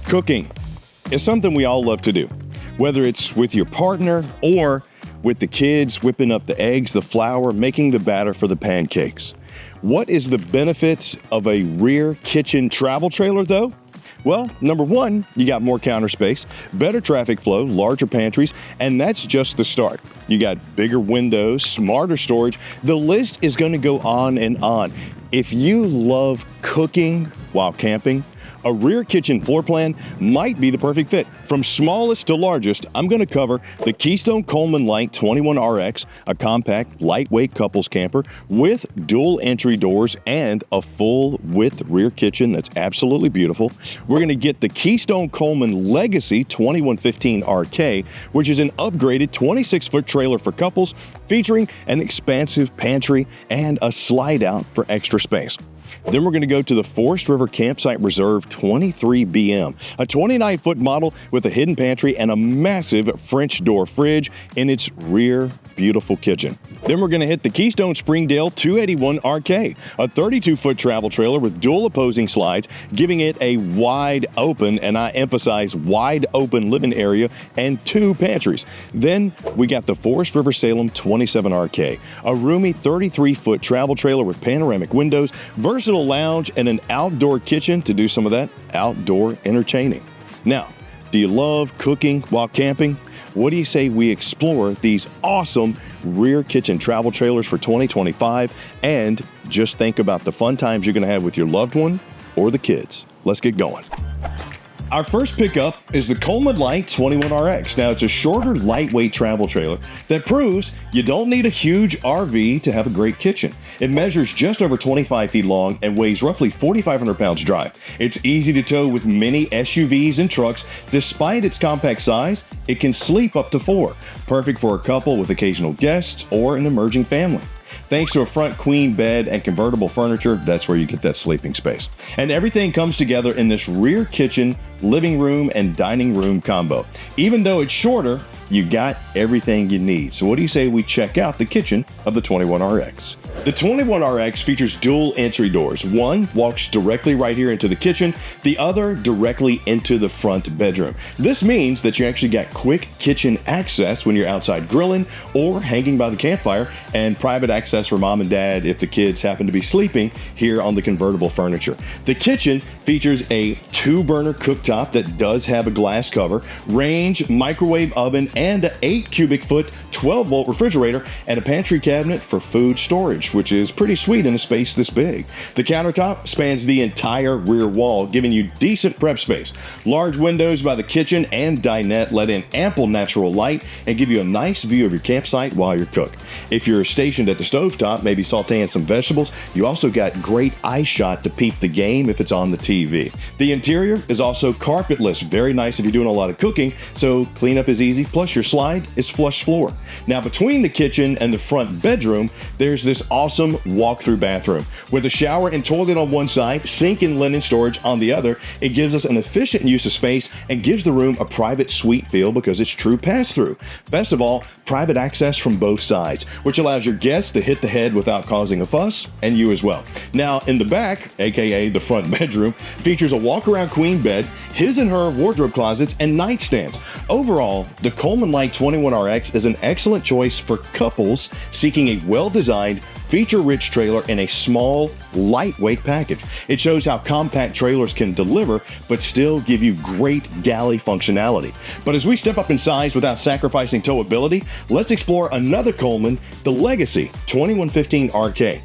Cooking is something we all love to do, whether it's with your partner or with the kids, whipping up the eggs, the flour, making the batter for the pancakes. What is the benefit of a rear kitchen travel trailer though? Well, number one, you got more counter space, better traffic flow, larger pantries, and that's just the start. You got bigger windows, smarter storage. The list is going to go on and on. If you love cooking while camping, a rear kitchen floor plan might be the perfect fit. From smallest to largest, I'm going to cover the Keystone Coleman Light 21RX, a compact, lightweight couples camper with dual entry doors and a full width rear kitchen that's absolutely beautiful. We're going to get the Keystone Coleman Legacy 2115RK, which is an upgraded 26-foot trailer for couples featuring an expansive pantry and a slide out for extra space. Then we're going to go to the Forest River Campsite Reserve 23BM, a 29-foot model with a hidden pantry and a massive French door fridge in its rear beautiful kitchen. Then we're going to hit the Keystone Springdale 281RK, a 32-foot travel trailer with dual opposing slides, giving it a wide open, and I emphasize wide open living area and 2 pantries. Then we got the Forest River Salem 27RK, a roomy 33-foot travel trailer with panoramic windows, versatile lounge, and an outdoor kitchen to do some of that outdoor entertaining. Now, do you love cooking while camping? What do you say we explore these awesome rear kitchen travel trailers for 2025 and just think about the fun times you're going to have with your loved one or the kids? Let's get going. Our first pickup is the Coleman Light 21RX. Now, it's a shorter, lightweight travel trailer that proves you don't need a huge RV to have a great kitchen. It measures just over 25 feet long and weighs roughly 4,500 pounds dry. It's easy to tow with many SUVs and trucks. Despite its compact size, it can sleep up to 4. Perfect for a couple with occasional guests or an emerging family. Thanks to a front queen bed and convertible furniture, that's where you get that sleeping space. And everything comes together in this rear kitchen, living room, and dining room combo. Even though it's shorter, you got everything you need. So what do you say we check out the kitchen of the 21RX? The 21RX features dual entry doors. One walks directly right here into the kitchen, the other directly into the front bedroom. This means that you actually got quick kitchen access when you're outside grilling or hanging by the campfire, and private access for mom and dad if the kids happen to be sleeping here on the convertible furniture. The kitchen features a 2-burner cooktop that does have a glass cover, range, microwave oven, and an 8 cubic foot 12-volt refrigerator, and a pantry cabinet for food storage, which is pretty sweet in a space this big. The countertop spans the entire rear wall, giving you decent prep space. Large windows by the kitchen and dinette let in ample natural light and give you a nice view of your campsite while you cook. If you're stationed at the stovetop, maybe sauteing some vegetables, you also got great eye shot to peep the game if it's on the TV. The interior is also carpetless, very nice if you're doing a lot of cooking, so cleanup is easy, plus your slide is flush floor. Now, between the kitchen and the front bedroom, there's this awesome walk-through bathroom. With a shower and toilet on one side, sink and linen storage on the other, it gives us an efficient use of space and gives the room a private suite feel because it's true pass-through. Best of all, private access from both sides, which allows your guests to hit the head without causing a fuss, and you as well. Now, in the back, aka the front bedroom, features a walk-around queen bed, his and her wardrobe closets, and nightstands. Overall, the Coleman Light 21RX is an excellent choice for couples seeking a well-designed, feature-rich trailer in a small, lightweight package. It shows how compact trailers can deliver, but still give you great galley functionality. But as we step up in size without sacrificing towability, let's explore another Coleman, the Legacy 2115RK.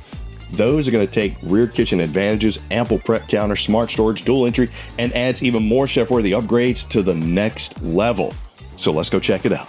Those are going to take rear kitchen advantages, ample prep counter, smart storage, dual entry, and adds even more chef-worthy upgrades to the next level. So let's go check it out.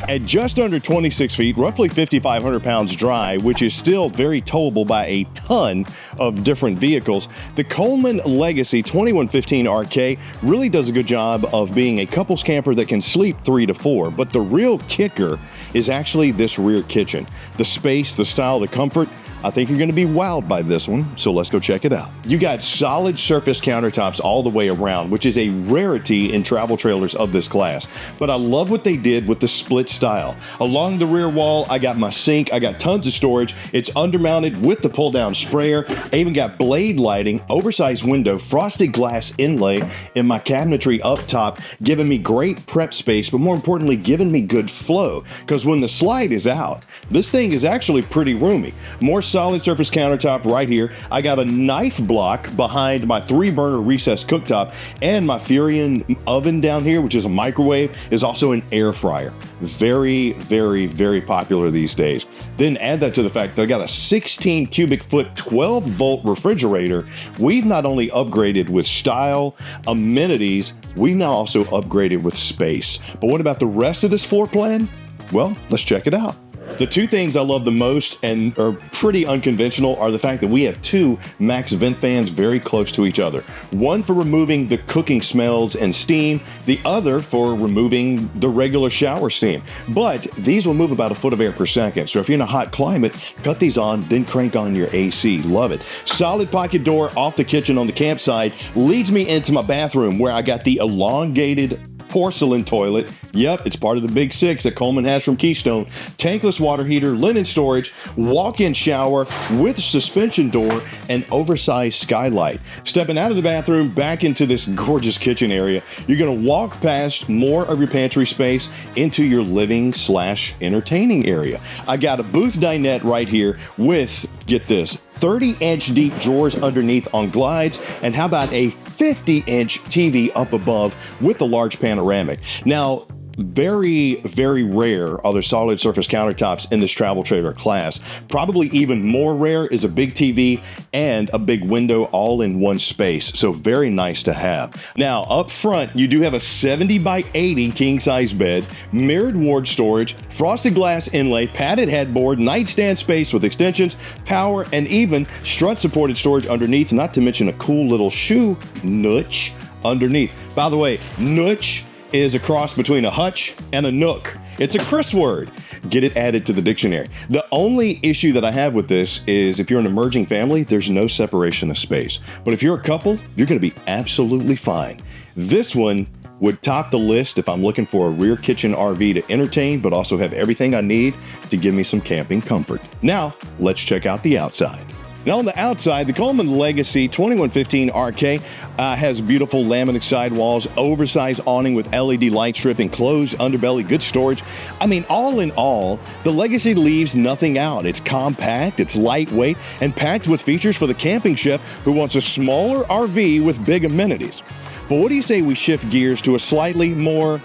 At just under 26 feet, roughly 5,500 pounds dry, which is still very towable by a ton of different vehicles, the Coleman Legacy 2115RK really does a good job of being a couples camper that can sleep 3 to 4. But the real kicker is actually this rear kitchen. The space, the style, the comfort. I think you're going to be wowed by this one, so let's go check it out. You got solid surface countertops all the way around, which is a rarity in travel trailers of this class. But I love what they did with the split style. Along the rear wall, I got my sink. I got tons of storage. It's undermounted with the pull-down sprayer. I even got blade lighting, oversized window, frosted glass inlay in my cabinetry up top, giving me great prep space, but more importantly, giving me good flow. Because when the slide is out, this thing is actually pretty roomy. More solid surface countertop right here. I got a knife block behind my 3-burner recessed cooktop, and my Furion oven down here, which is a microwave, is also an air fryer. Very, very, very popular these days. Then add that to the fact that I got a 16 cubic foot, 12 volt refrigerator. We've not only upgraded with style, amenities, we've now also upgraded with space. But what about the rest of this floor plan? Well, let's check it out. The two things I love the most and are pretty unconventional are the fact that we have 2 max vent fans very close to each other. One for removing the cooking smells and steam, the other for removing the regular shower steam. But these will move about a foot of air per second. So if you're in a hot climate, cut these on, then crank on your AC. Love it. Solid pocket door off the kitchen on the campsite leads me into my bathroom where I got the elongated porcelain toilet. Yep, it's part of the big 6 that Coleman has from Keystone. Tankless water heater, linen storage, walk-in shower with suspension door, and oversized skylight. Stepping out of the bathroom, back into this gorgeous kitchen area, you're gonna walk past more of your pantry space into your living/entertaining area. I got a booth dinette right here with, get this, 30-inch deep drawers underneath on glides, and how about a 50-inch TV up above with the large panoramic. Now, very, very rare are there solid surface countertops in this travel trailer class. Probably even more rare is a big TV and a big window all in one space. So very nice to have. Now up front, you do have a 70 by 80 king size bed, mirrored ward storage, frosted glass inlay, padded headboard, nightstand space with extensions, power, and even strut supported storage underneath, not to mention a cool little shoe nooch underneath. By the way, nooch is a cross between a hutch and a nook. It's a Chris word. Get it added to the dictionary. The only issue that I have with this is if you're an emerging family, there's no separation of space. But if you're a couple, you're gonna be absolutely fine. This one would top the list if I'm looking for a rear kitchen RV to entertain, but also have everything I need to give me some camping comfort. Now, let's check out the outside. Now on the outside, the Coleman Legacy 2115 RK has beautiful laminate sidewalls, oversized awning with LED light strip, enclosed underbelly, good storage. I mean, all in all, the Legacy leaves nothing out. It's compact, it's lightweight, and packed with features for the camping chef who wants a smaller RV with big amenities. But what do you say we shift gears to a slightly more,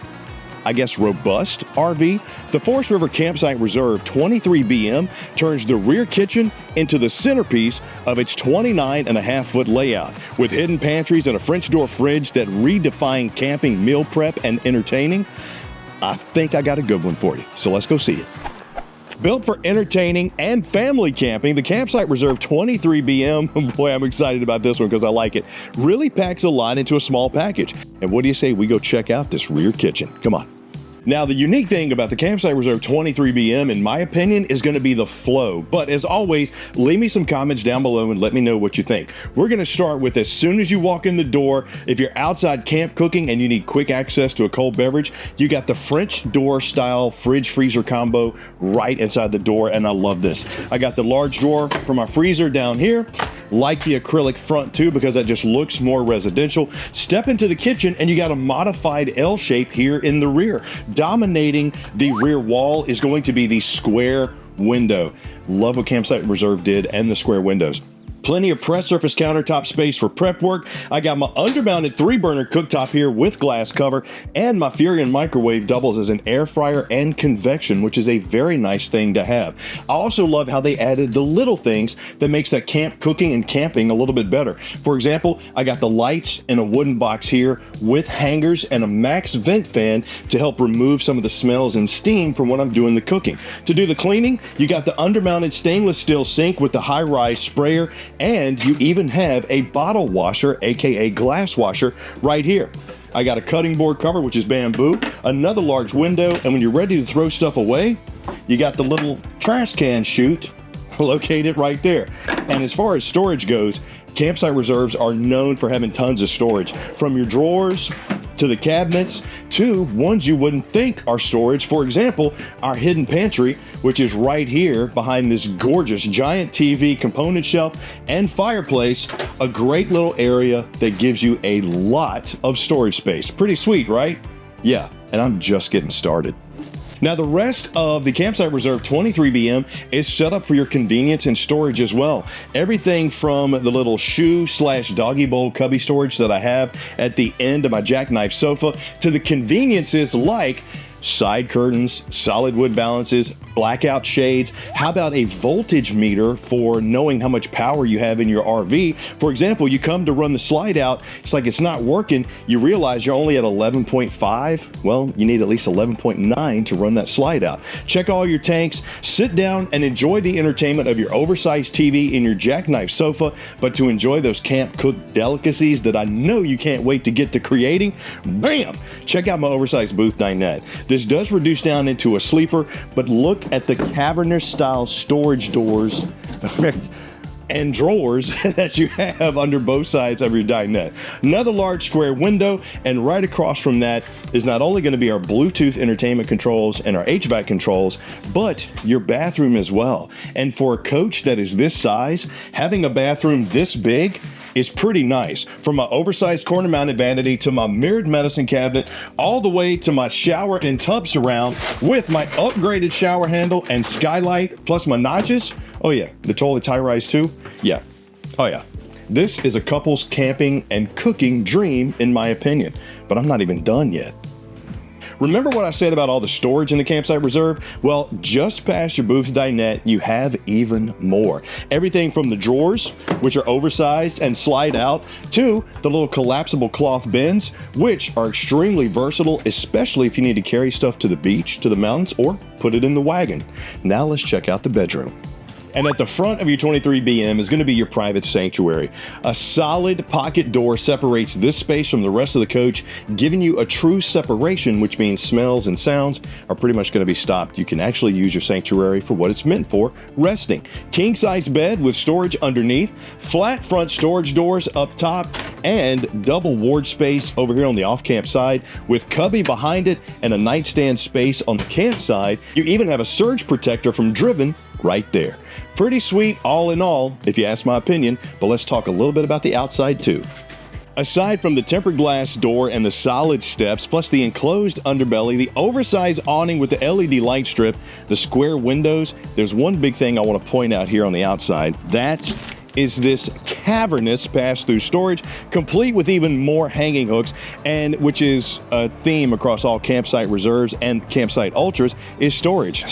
I guess, robust RV? The Forest River Campsite Reserve 23BM turns the rear kitchen into the centerpiece of its 29.5-foot layout, with hidden pantries and a French door fridge that redefine camping meal prep and entertaining. I think I got a good one for you, so let's go see it. Built for entertaining and family camping, the Campsite Reserve 23BM, boy, I'm excited about this one because I like it, really packs a lot into a small package. And what do you say we go check out this rear kitchen? Come on. Now, the unique thing about the Campsite Reserve 23BM, in my opinion, is going to be the flow. But as always, leave me some comments down below and let me know what you think. We're going to start with, as soon as you walk in the door, if you're outside camp cooking and you need quick access to a cold beverage, you got the French door style fridge freezer combo right inside the door, and I love this. I got the large drawer for my freezer down here. Like the acrylic front too, because that just looks more residential. Step into the kitchen and you got a modified L shape here in the rear. Dominating the rear wall is going to be the square window. Love what Campsite Reserve did and the square windows. Plenty of press surface countertop space for prep work. I got my undermounted 3-burner cooktop here with glass cover, and my Furion microwave doubles as an air fryer and convection, which is a very nice thing to have. I also love how they added the little things that makes that camp cooking and camping a little bit better. For example, I got the lights in a wooden box here with hangers and a max vent fan to help remove some of the smells and steam from when I'm doing the cooking. To do the cleaning, you got the undermounted stainless steel sink with the high-rise sprayer, and you even have a bottle washer, aka glass washer, right here. I got a cutting board cover, which is bamboo, another large window, and when you're ready to throw stuff away, you got the little trash can chute located right there. And as far as storage goes, Campsite Reserves are known for having tons of storage, from your drawers to the cabinets, to ones you wouldn't think are storage. For example, our hidden pantry, which is right here behind this gorgeous giant TV component shelf and fireplace, a great little area that gives you a lot of storage space. Pretty sweet, right? Yeah, and I'm just getting started. Now, the rest of the Campsite Reserve 23BM is set up for your convenience and storage as well. Everything from the little shoe/doggy bowl cubby storage that I have at the end of my jackknife sofa to the conveniences like side curtains, solid wood balances, blackout shades. How about a voltage meter for knowing how much power you have in your RV? For example, you come to run the slide out, it's like it's not working. You realize you're only at 11.5. Well, you need at least 11.9 to run that slide out. Check all your tanks, sit down and enjoy the entertainment of your oversized TV in your jackknife sofa. But to enjoy those camp cooked delicacies that I know you can't wait to get to creating, bam! Check out my oversized booth dinette. This does reduce down into a sleeper, but look at the cavernous style storage doors and drawers that you have under both sides of your dinette. Another large square window, and right across from that is not only going to be our Bluetooth entertainment controls and our HVAC controls, but your bathroom as well. And for a coach that is this size, having a bathroom this big is pretty nice. From my oversized corner mounted vanity to my mirrored medicine cabinet, all the way to my shower and tub surround with my upgraded shower handle and skylight, plus my notches. Oh yeah, the toilet tie rise too. Yeah, oh yeah. This is a couple's camping and cooking dream in my opinion, but I'm not even done yet. Remember what I said about all the storage in the Campsite Reserve? Well, just past your booth dinette, you have even more. Everything from the drawers, which are oversized and slide out, to the little collapsible cloth bins, which are extremely versatile, especially if you need to carry stuff to the beach, to the mountains, or put it in the wagon. Now let's check out the bedroom. And at the front of your 23BM is going to be your private sanctuary. A solid pocket door separates this space from the rest of the coach, giving you a true separation, which means smells and sounds are pretty much going to be stopped. You can actually use your sanctuary for what it's meant for, resting. King size bed with storage underneath, flat front storage doors up top, and double ward space over here on the off-camp side with cubby behind it and a nightstand space on the camp side. You even have a surge protector from Driven right there. Pretty sweet all in all, if you ask my opinion, but let's talk a little bit about the outside too. Aside from the tempered glass door and the solid steps, plus the enclosed underbelly, the oversized awning with the LED light strip, the square windows, there's one big thing I want to point out here on the outside. That is this cavernous pass-through storage, complete with even more hanging hooks, and which is a theme across all Campsite Reserves and Campsite Ultras, is storage.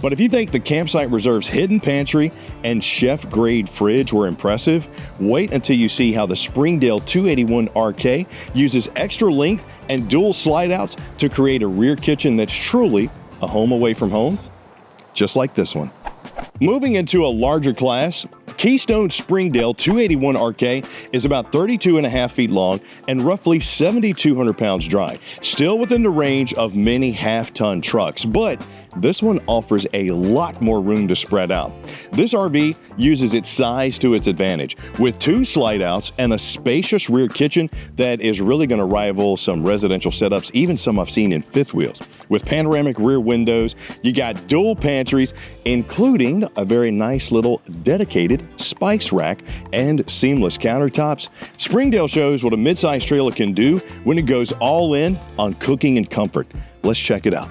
But if you think the Campsite Reserve's hidden pantry and chef-grade fridge were impressive, wait until you see how the Springdale 281 RK uses extra length and dual slide-outs to create a rear kitchen that's truly a home away from home, just like this one. Moving into a larger class, Keystone Springdale 281 RK is about 32.5 feet long and roughly 7,200 pounds dry. Still within the range of many half-ton trucks, but this one offers a lot more room to spread out. This RV uses its size to its advantage, with 2 slide outs and a spacious rear kitchen that is really going to rival some residential setups, even some I've seen in fifth wheels. With panoramic rear windows, you got dual pantries, including a very nice little dedicated spice rack and seamless countertops. Springdale shows what a midsize trailer can do when it goes all in on cooking and comfort. Let's check it out.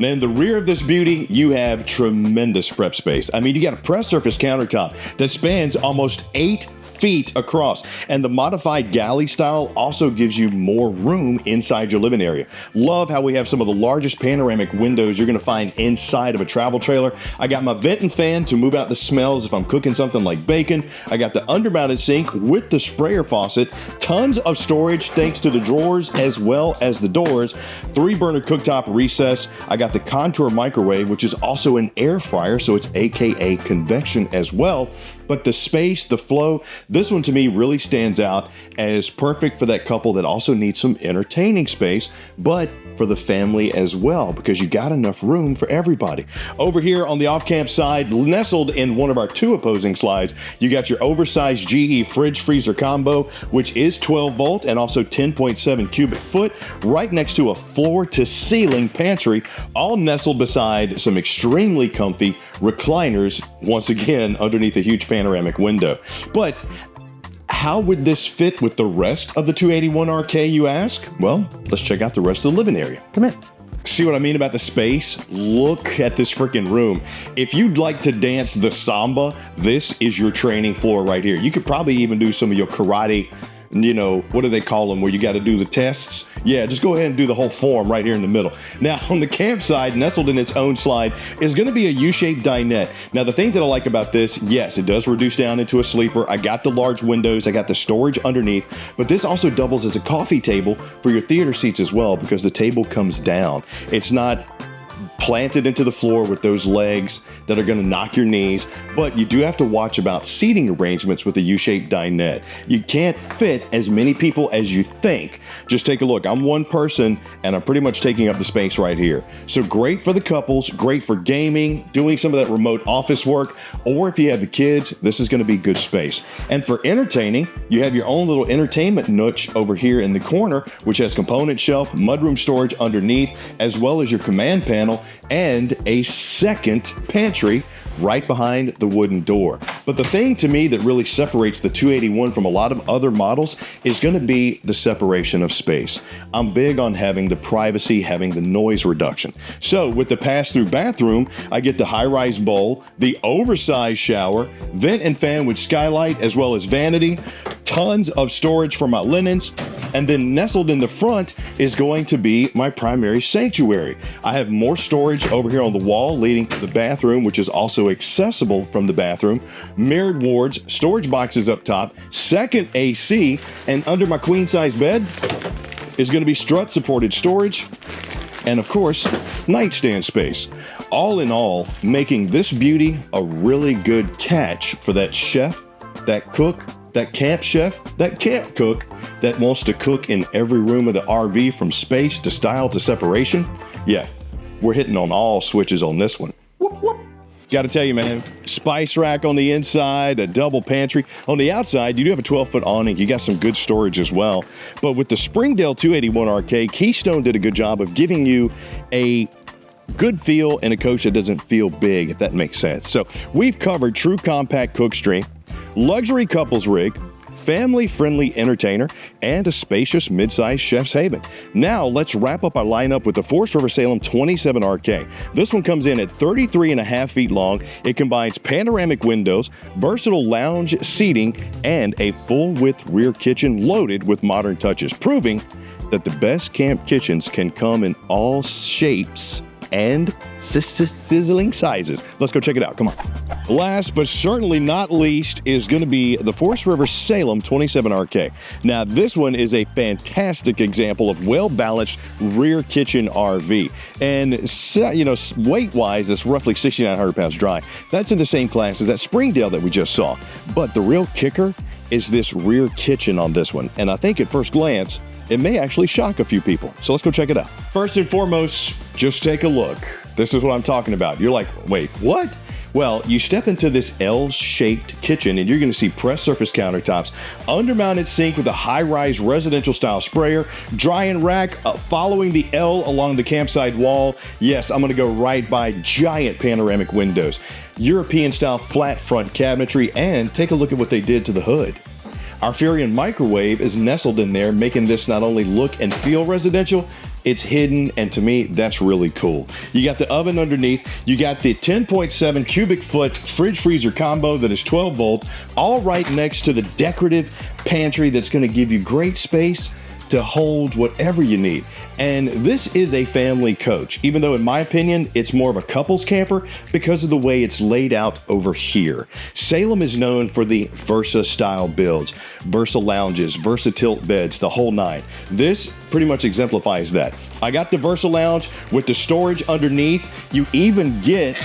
Now, in the rear of this beauty, you have tremendous prep space. I mean, you got a press surface countertop that spans almost 8 feet across, and the modified galley style also gives you more room inside your living area. Love how we have some of the largest panoramic windows you're going to find inside of a travel trailer. I got my vent and fan to move out the smells if I'm cooking something like bacon. I got the undermounted sink with the sprayer faucet. Tons of storage thanks to the drawers as well as the doors. 3-burner cooktop recess. I got the Contour microwave, which is also an air fryer, so it's AKA convection as well. But the space, the flow, This one to me really stands out as perfect for that couple that also needs some entertaining space, but for the family as well, because you got enough room for everybody. Over here on the off-camp side, nestled in one of our two opposing slides, you got your oversized GE fridge freezer combo, which is 12 volt and also 10.7 cubic foot, right next to a floor to ceiling pantry, all nestled beside some extremely comfy recliners, once again underneath a huge panoramic window. But how would this fit with the rest of the 281RK, you ask? Well, let's check out the rest of the living area. Come in. See what I mean about the space? Look at this freaking room. If you'd like to dance the samba, this is your training floor right here. You could probably even do some of your karate, you know, what do they call them, where you got to do the tests? Yeah, just go ahead and do the whole form right here in the middle. Now, on the campsite, nestled in its own slide, is going to be a U-shaped dinette. Now, the thing that I like about this, yes, it does reduce down into a sleeper. I got the large windows, I got the storage underneath, but this also doubles as a coffee table for your theater seats as well, because the table comes down. It's not planted into the floor with those legs that are going to knock your knees, but you do have to watch about seating arrangements with a U-shaped dinette. You can't fit as many people as you think. Just take a look. I'm one person and I'm pretty much taking up the space right here. So great for the couples, great for gaming, doing some of that remote office work, or if you have the kids, this is going to be good space. And for entertaining, you have your own little entertainment niche over here in the corner, which has component shelf, mudroom storage underneath, as well as your command panel and a second pantry right behind the wooden door. But the thing to me that really separates the 281 from a lot of other models is going to be the separation of space. I'm big on having the privacy, having the noise reduction. So with the pass-through bathroom, I get the high-rise bowl, the oversized shower, vent and fan with skylight, as well as vanity, tons of storage for my linens, and then nestled in the front is going to be my primary sanctuary. I have more storage over here on the wall leading to the bathroom, which is also accessible from the bathroom, mirrored wards, storage boxes up top, second AC, and under my queen-size bed is going to be strut-supported storage, and of course, nightstand space. All in all, making this beauty a really good catch for that chef, that cook, that camp chef, that camp cook that wants to cook in every room of the RV, from space to style to separation. Yeah, we're hitting on all switches on this one. Whoop, whoop. Gotta tell you, man, spice rack on the inside, a double pantry. On the outside, you do have a 12-foot awning. You got some good storage as well. But with the Springdale 281RK, Keystone did a good job of giving you a good feel and a coach that doesn't feel big, if that makes sense. So we've covered true compact cook stream, luxury couples rig, family-friendly entertainer, and a spacious mid-sized chef's haven. Now let's wrap up our lineup with the Forest River Salem 27RK. This one comes in at 33.5 feet long. It combines panoramic windows, versatile lounge seating, and a full-width rear kitchen loaded with modern touches, proving that the best camp kitchens can come in all shapes and sizzling sizes. Let's go check it out. Come on. Last but certainly not least is going to be the Forest River Salem 27RK. Now, this one is a fantastic example of well-balanced rear kitchen RV. And, you know, weight-wise, it's roughly 6,900 pounds dry. That's in the same class as that Springdale that we just saw. But the real kicker is this rear kitchen on this one. And I think at first glance, it may actually shock a few people. So let's go check it out. First and foremost, just take a look. This is what I'm talking about. You're like, wait, what? Well, you step into this L-shaped kitchen and you're going to see pressed surface countertops, undermounted sink with a high-rise residential style sprayer, drying rack following the L along the campsite wall. Yes, I'm going to go right by giant panoramic windows, European style flat front cabinetry, and take a look at what they did to the hood. Our Furion microwave is nestled in there, making this not only look and feel residential, it's hidden, and to me, that's really cool. You got the oven underneath, you got the 10.7 cubic foot fridge freezer combo that is 12 volt, all right next to the decorative pantry that's going to give you great space to hold whatever you need. And this is a family coach, even though in my opinion, it's more of a couples camper because of the way it's laid out over here. Salem is known for the Versa style builds, Versa lounges, Versa tilt beds, the whole nine. This pretty much exemplifies that. I got the Versa lounge with the storage underneath. You even get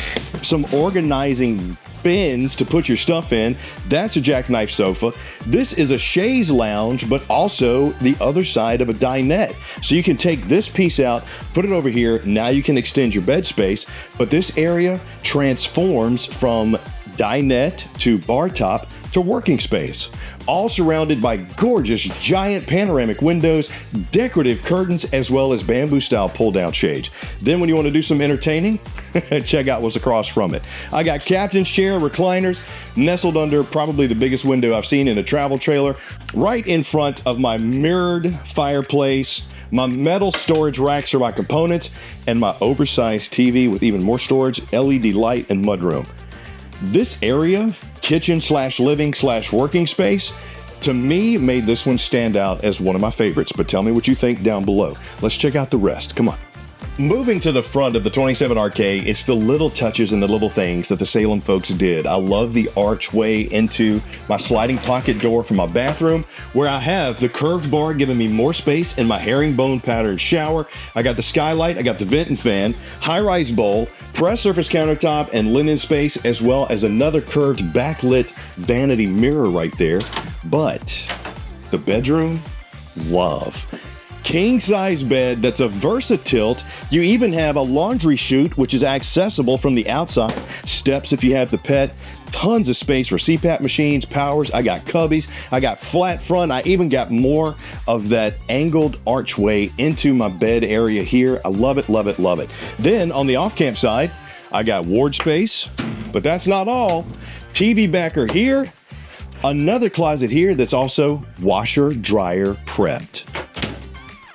some organizing bins to put your stuff in. That's a jackknife sofa. This is a chaise lounge, but also the other side of a dinette. So you can take this piece out, put it over here. Now you can extend your bed space, but this area transforms from dinette to bar top to working space, all surrounded by gorgeous giant panoramic windows, decorative curtains, as well as bamboo style pull down shades. Then when you want to do some entertaining, check out what's across from it. I got captain's chair, recliners, nestled under probably the biggest window I've seen in a travel trailer, right in front of my mirrored fireplace, my metal storage racks for my components, and my oversized TV with even more storage, LED light, and mudroom. This area, kitchen / living / working space, to me made this one stand out as one of my favorites, but tell me what you think down below. Let's check out the rest. Come on. Moving to the front of the 27RK, it's the little touches and the little things that the Salem folks did. I love the archway into my sliding pocket door for my bathroom, where I have the curved bar giving me more space in my herringbone pattern shower. I got the skylight, I got the vent and fan, high-rise bowl, press surface countertop, and linen space, as well as another curved backlit vanity mirror right there. But the bedroom, love. King size bed that's a VersaTilt. You even have a laundry chute, which is accessible from the outside. Steps if you have the pet. Tons of space for CPAP machines, powers. I got cubbies. I got flat front. I even got more of that angled archway into my bed area here. I love it, love it, love it. Then on the off-camp side, I got ward space, but that's not all. TV backer here. Another closet here that's also washer, dryer prepped.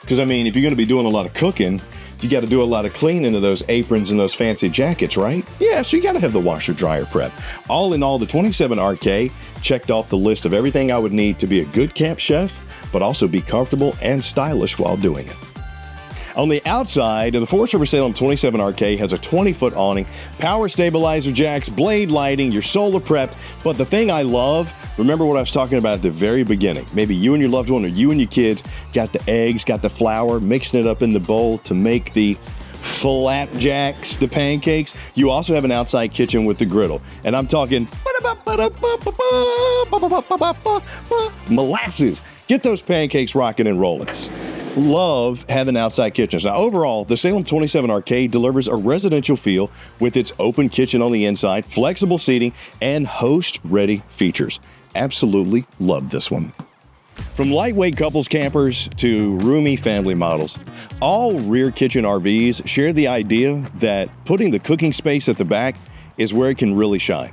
Because, I mean, if you're going to be doing a lot of cooking, you got to do a lot of cleaning of those aprons and those fancy jackets, right? Yeah, so you got to have the washer dryer prep. All in all, the 27RK checked off the list of everything I would need to be a good camp chef, but also be comfortable and stylish while doing it. On the outside, the Forest River Salem 27RK has a 20-foot awning, power stabilizer jacks, blade lighting, your solar prep. But the thing I love, remember what I was talking about at the very beginning. Maybe you and your loved one or you and your kids got the eggs, got the flour, mixing it up in the bowl to make the flapjacks, the pancakes. You also have an outside kitchen with the griddle. And I'm talking molasses. Get those pancakes rocking and rolling. Love having outside kitchens. Now, overall, the Salem 27RK delivers a residential feel with its open kitchen on the inside, flexible seating, and host-ready features. Absolutely love this one. From lightweight couples campers to roomy family models, all rear kitchen RVs share the idea that putting the cooking space at the back is where it can really shine.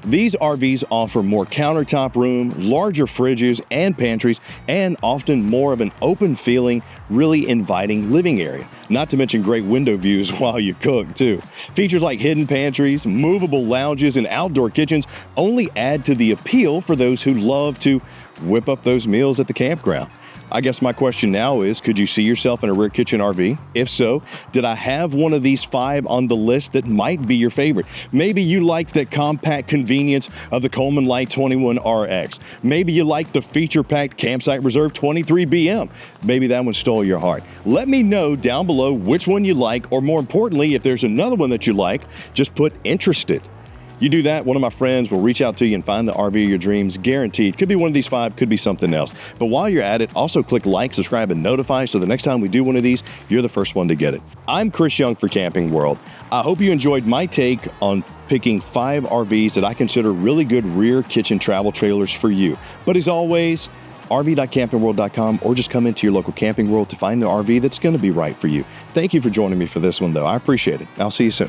These RVs offer more countertop room, larger fridges and pantries, and often more of an open feeling, really inviting living area. Not to mention great window views while you cook too. Features like hidden pantries, movable lounges, and outdoor kitchens only add to the appeal for those who love to whip up those meals at the campground. I guess my question now is, could you see yourself in a rear kitchen RV? If so, did I have one of these 5 on the list that might be your favorite? Maybe you like the compact convenience of the Coleman Light 21RX. Maybe you like the feature-packed Campsite Reserve 23BM. Maybe that one stole your heart. Let me know down below which one you like, or more importantly, if there's another one that you like, just put interested. You do that, one of my friends will reach out to you and find the RV of your dreams, guaranteed. Could be one of these 5, could be something else. But while you're at it, also click like, subscribe, and notify so the next time we do one of these, you're the first one to get it. I'm Chris Young for Camping World. I hope you enjoyed my take on picking 5 RVs that I consider really good rear kitchen travel trailers for you. But as always, rv.campingworld.com, or just come into your local Camping World to find the RV that's going to be right for you. Thank you for joining me for this one, though. I appreciate it. I'll see you soon.